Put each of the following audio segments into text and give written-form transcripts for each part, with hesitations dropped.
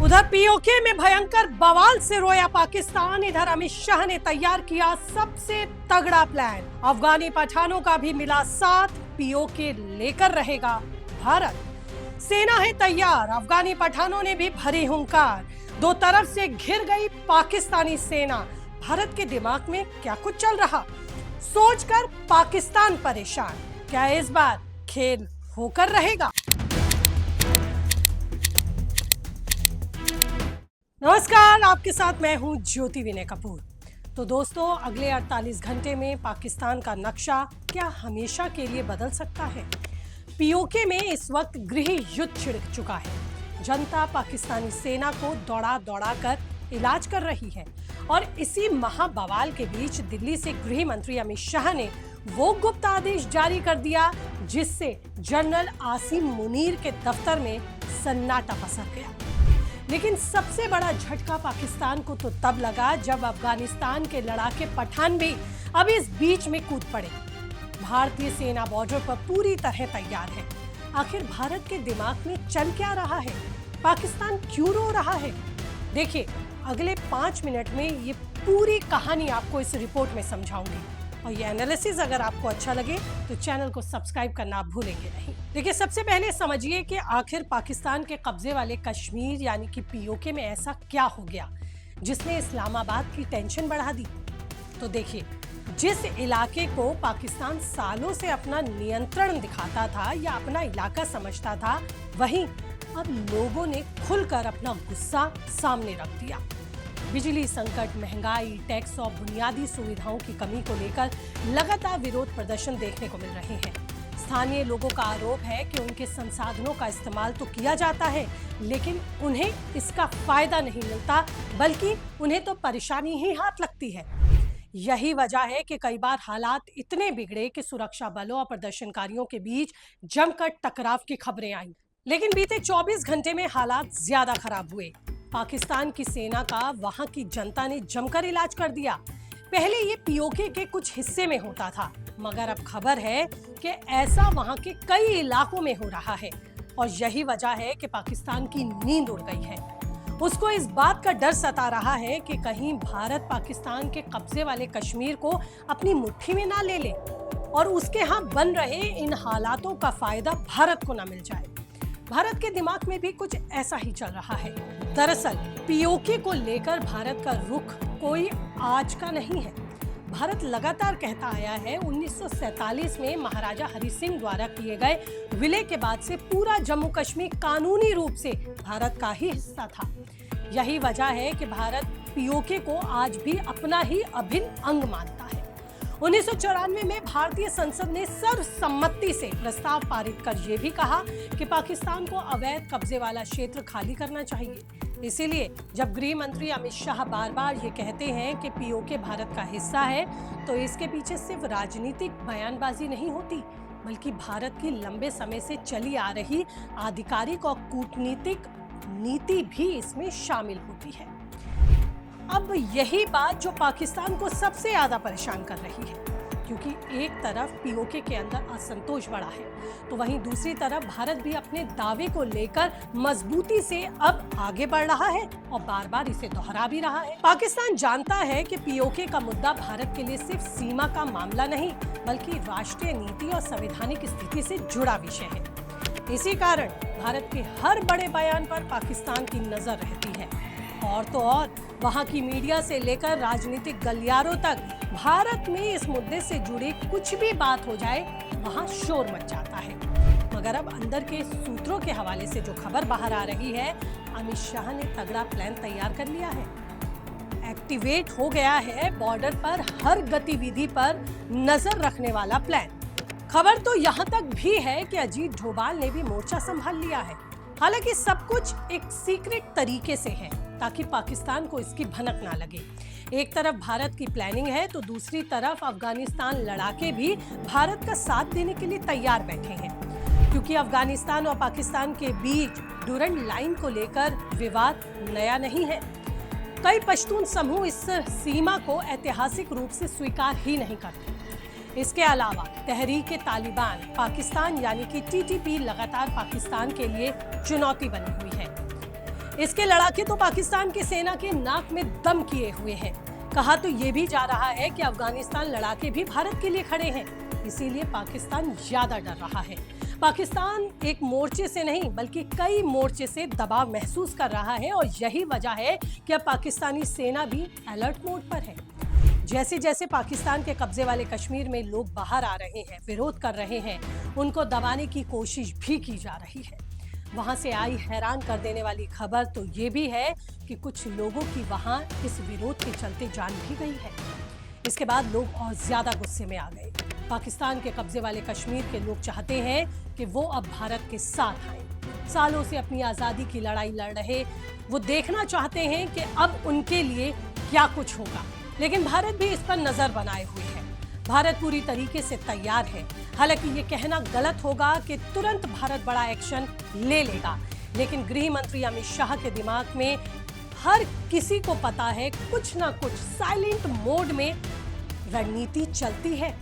उधर पीओके में भयंकर बवाल से रोया पाकिस्तान। इधर अमित शाह ने तैयार किया सबसे तगड़ा प्लान। अफगानी पठानों का भी मिला साथ, पीओके लेकर रहेगा भारत। सेना है तैयार, अफगानी पठानों ने भी भरी हुंकार। दो तरफ से घिर गई पाकिस्तानी सेना। भारत के दिमाग में क्या कुछ चल रहा, सोचकर पाकिस्तान परेशान। क्या इस बार खेल होकर रहेगा? नमस्कार, आपके साथ मैं हूं ज्योति विनय कपूर। तो दोस्तों, अगले 48 घंटे में पाकिस्तान का नक्शा क्या हमेशा के लिए बदल सकता है? पीओके में इस वक्त गृह युद्ध छिड़ चुका है। जनता पाकिस्तानी सेना को दौड़ा दौड़ा कर इलाज कर रही है और इसी महाबवाल के बीच दिल्ली से गृह मंत्री अमित शाह ने वो गुप्त आदेश जारी कर दिया जिससे जनरल आसिम मुनीर के दफ्तर में सन्नाटा पसर गया। लेकिन सबसे बड़ा झटका पाकिस्तान को तो तब लगा जब अफगानिस्तान के लड़ाके पठान भी अब इस बीच में कूद पड़े। भारतीय सेना बॉर्डर पर पूरी तरह तैयार है। आखिर भारत के दिमाग में चल क्या रहा है? पाकिस्तान क्यों रो रहा है? देखिए, अगले 5 मिनट में ये पूरी कहानी आपको इस रिपोर्ट में समझाऊंगी। और ये एनालिसिस अगर आपको अच्छा लगे तो चैनल को सब्सक्राइब करना आप भूलेंगे नहीं। देखिए, सबसे पहले समझिए कि आखिर पाकिस्तान के कब्जे वाले कश्मीर यानी कि पीओके में ऐसा क्या हो गया जिसने इस्लामाबाद की टेंशन बढ़ा दी। तो देखिए, जिस इलाके को पाकिस्तान सालों से अपना नियंत्रण दिखाता था या अपना इलाका समझता था, वहीं अब लोगों ने खुलकर अपना गुस्सा सामने रख दिया। बिजली संकट, महंगाई, टैक्स और बुनियादी सुविधाओं की कमी को लेकर लगातार विरोध प्रदर्शन देखने को मिल रहे हैं। स्थानीय लोगों का आरोप है कि उनके संसाधनों का इस्तेमाल तो किया जाता है, लेकिन उन्हें इसका फायदा नहीं मिलता, बल्कि उन्हें तो परेशानी ही हाथ लगती है। यही वजह है कि कई बार हालात इतने बिगड़े कि सुरक्षा बलों और प्रदर्शनकारियों के बीच जमकर टकराव की खबरें आई। लेकिन बीते 24 घंटे में हालात ज्यादा खराब हुए। पाकिस्तान की सेना का वहां की जनता ने जमकर इलाज कर दिया। पहले ये पीओके के कुछ हिस्से में होता था, मगर अब खबर है कि ऐसा वहां के कई इलाकों में हो रहा है। और यही वजह है कि पाकिस्तान की नींद उड़ गई है। उसको इस बात का डर सता रहा है कि कहीं भारत पाकिस्तान के कब्जे वाले कश्मीर को अपनी मुट्ठी में ना ले ले और उसके यहाँ बन रहे इन हालातों का फायदा भारत को ना मिल जाए। भारत के दिमाग में भी कुछ ऐसा ही चल रहा है। दरअसल पीओके को लेकर भारत का रुख कोई आज का नहीं है। भारत लगातार कहता आया है 1947 में महाराजा हरि सिंह द्वारा किए गए विलय के बाद से पूरा जम्मू कश्मीर कानूनी रूप से भारत का ही हिस्सा था। यही वजह है कि भारत पीओके को आज भी अपना ही अभिन्न अंग मानता है। 1994 में भारतीय संसद ने सर्वसम्मति से प्रस्ताव पारित कर यह भी कहा कि पाकिस्तान को अवैध कब्जे वाला क्षेत्र खाली करना चाहिए। इसीलिए जब गृह मंत्री अमित शाह बार बार ये कहते हैं कि पीओके भारत का हिस्सा है, तो इसके पीछे सिर्फ राजनीतिक बयानबाजी नहीं होती, बल्कि भारत की लंबे समय से चली आ रही आधिकारिक और कूटनीतिक नीति भी इसमें शामिल होती है। अब यही बात जो पाकिस्तान को सबसे ज्यादा परेशान कर रही है, क्योंकि एक तरफ पीओके के अंदर असंतोष बढ़ा है, तो वहीं दूसरी तरफ भारत भी अपने दावे को लेकर मजबूती से अब आगे बढ़ रहा है और बार बार इसे दोहरा भी रहा है। पाकिस्तान जानता है कि पीओके का मुद्दा भारत के लिए सिर्फ सीमा का मामला नहीं, बल्कि राष्ट्रीय नीति और संवैधानिक स्थिति से जुड़ा विषय है। इसी कारण भारत के हर बड़े बयान पर पाकिस्तान की नजर रहती है। और तो और वहां की मीडिया से लेकर राजनीतिक गलियारों तक भारत में इस मुद्दे से जुड़ी कुछ भी बात हो जाए, वहां शोर मच जाता है। मगर अब अंदर के सूत्रों के हवाले से जो खबर बाहर आ रही है, अमित शाह ने तगड़ा प्लान तैयार कर लिया है। एक्टिवेट हो गया है बॉर्डर पर हर गतिविधि पर नजर रखने वाला प्लान। खबर तो यहाँ तक भी है कि अजीत डोभाल ने भी मोर्चा संभाल लिया है। हालांकि सब कुछ एक सीक्रेट तरीके से है ताकि पाकिस्तान को इसकी भनक ना लगे। एक तरफ भारत की प्लानिंग है तो दूसरी तरफ अफगानिस्तान लड़ाके भी भारत का साथ देने के लिए तैयार बैठे हैं, क्योंकि अफगानिस्तान और पाकिस्तान के बीच डुरंड लाइन को लेकर विवाद नया नहीं है। कई पश्तून समूह इस सीमा को ऐतिहासिक रूप से स्वीकार ही नहीं करते। इसके अलावा तहरीक-ए-तालिबान पाकिस्तान यानी कि टीटीपी लगातार पाकिस्तान के लिए चुनौती बनी हुई है। इसके लड़ाके तो पाकिस्तान की सेना के नाक में दम किए हुए हैं। कहा तो ये भी जा रहा है कि अफगानिस्तान लड़ाके भी भारत के लिए खड़े हैं, इसीलिए पाकिस्तान ज्यादा डर रहा है। पाकिस्तान एक मोर्चे से नहीं बल्कि कई मोर्चे से दबाव महसूस कर रहा है और यही वजह है कि अब पाकिस्तानी सेना भी अलर्ट मोड पर है। जैसे जैसे पाकिस्तान के कब्जे वाले कश्मीर में लोग बाहर आ रहे हैं, विरोध कर रहे हैं, उनको दबाने की कोशिश भी की जा रही है। वहां से आई हैरान कर देने वाली खबर तो ये भी है कि कुछ लोगों की वहां इस विरोध के चलते जान भी गई है। इसके बाद लोग और ज्यादा गुस्से में आ गए। पाकिस्तान के कब्जे वाले कश्मीर के लोग चाहते हैं कि वो अब भारत के साथ आए। सालों से अपनी आजादी की लड़ाई लड़ रहे वो देखना चाहते हैं कि अब उनके लिए क्या कुछ होगा, लेकिन भारत भी इस पर नजर बनाए हुए है। भारत पूरी तरीके से तैयार है। हालांकि ये कहना गलत होगा कि तुरंत भारत बड़ा एक्शन ले लेगा, लेकिन गृह मंत्री अमित शाह के दिमाग में हर किसी को पता है कुछ ना कुछ साइलेंट मोड में रणनीति चलती है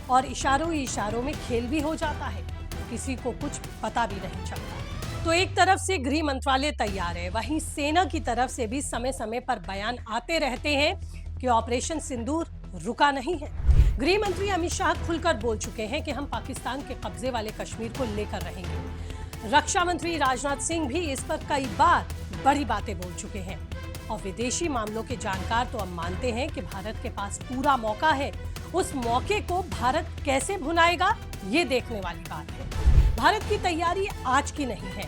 और इशारों ही इशारों में खेल भी हो जाता है, किसी को कुछ पता भी नहीं चलता। तो एक तरफ से गृह मंत्रालय तैयार है, वहीं सेना की तरफ से भी समय समय पर बयान आते रहते हैं कि ऑपरेशन सिंदूर रुका नहीं है। गृह मंत्री अमित शाह खुलकर बोल चुके हैं कि हम पाकिस्तान के कब्जे वाले कश्मीर को लेकर रहेंगे। रक्षा मंत्री राजनाथ सिंह भी इस पर कई बार बड़ी बातें बोल चुके हैं और विदेशी मामलों के जानकार तो अब मानते हैं कि भारत के पास पूरा मौका है। उस मौके को भारत कैसे भुनाएगा, ये देखने वाली बात है। भारत की तैयारी आज की नहीं है।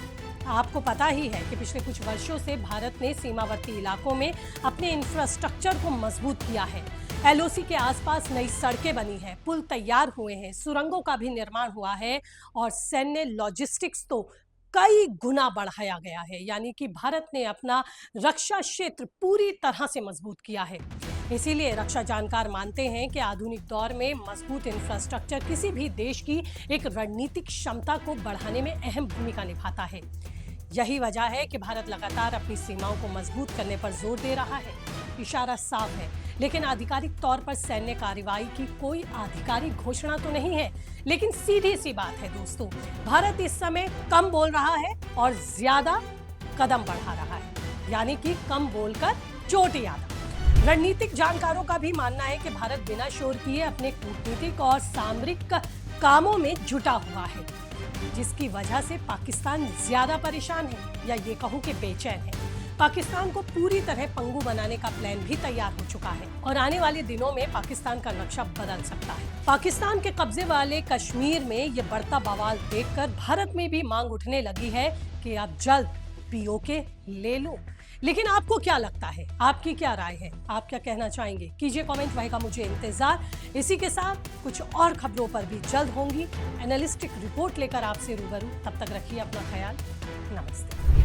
आपको पता ही है कि पिछले कुछ वर्षों से भारत ने सीमावर्ती इलाकों में अपने इंफ्रास्ट्रक्चर को मजबूत किया है। एलओसी के आसपास नई सड़कें बनी हैं, पुल तैयार हुए हैं, सुरंगों का भी निर्माण हुआ है और सैन्य लॉजिस्टिक्स तो कई गुना बढ़ाया गया है। यानी कि भारत ने अपना रक्षा क्षेत्र पूरी तरह से मजबूत किया है। इसीलिए रक्षा जानकार मानते हैं कि आधुनिक दौर में मजबूत इंफ्रास्ट्रक्चर किसी भी देश की एक रणनीतिक क्षमता को बढ़ाने में अहम भूमिका निभाता है। यही वजह है कि भारत लगातार अपनी सीमाओं को मजबूत करने पर जोर दे रहा है। इशारा साफ है, लेकिन आधिकारिक तौर पर सैन्य कार्रवाई की कोई आधिकारिक घोषणा तो नहीं है। लेकिन सीधी सी बात है दोस्तों, भारत इस समय कम बोल रहा है और ज्यादा कदम बढ़ा रहा है, यानी कि कम बोलकर चोट याद। रणनीतिक जानकारों का भी मानना है कि भारत बिना शोर किए अपने कूटनीतिक और सामरिक कामों में जुटा हुआ है, जिसकी वजह से पाकिस्तान ज्यादा परेशान है या ये कहूं कि बेचैन है। पाकिस्तान को पूरी तरह पंगु बनाने का प्लान भी तैयार हो चुका है और आने वाले दिनों में पाकिस्तान का नक्शा बदल सकता है। पाकिस्तान के कब्जे वाले कश्मीर में ये बढ़ता बवाल देखकर भारत में भी मांग उठने लगी है कि आप जल्द पीओके ले लो। लेकिन आपको क्या लगता है, आपकी क्या राय है, आप क्या कहना चाहेंगे? कीजिए कमेंट, रहेगा मुझे इंतजार। इसी के साथ कुछ और खबरों पर भी जल्द होंगी एनालिस्टिक रिपोर्ट लेकर आपसे रूबरू। तब तक रखिए अपना ख्याल। नमस्ते।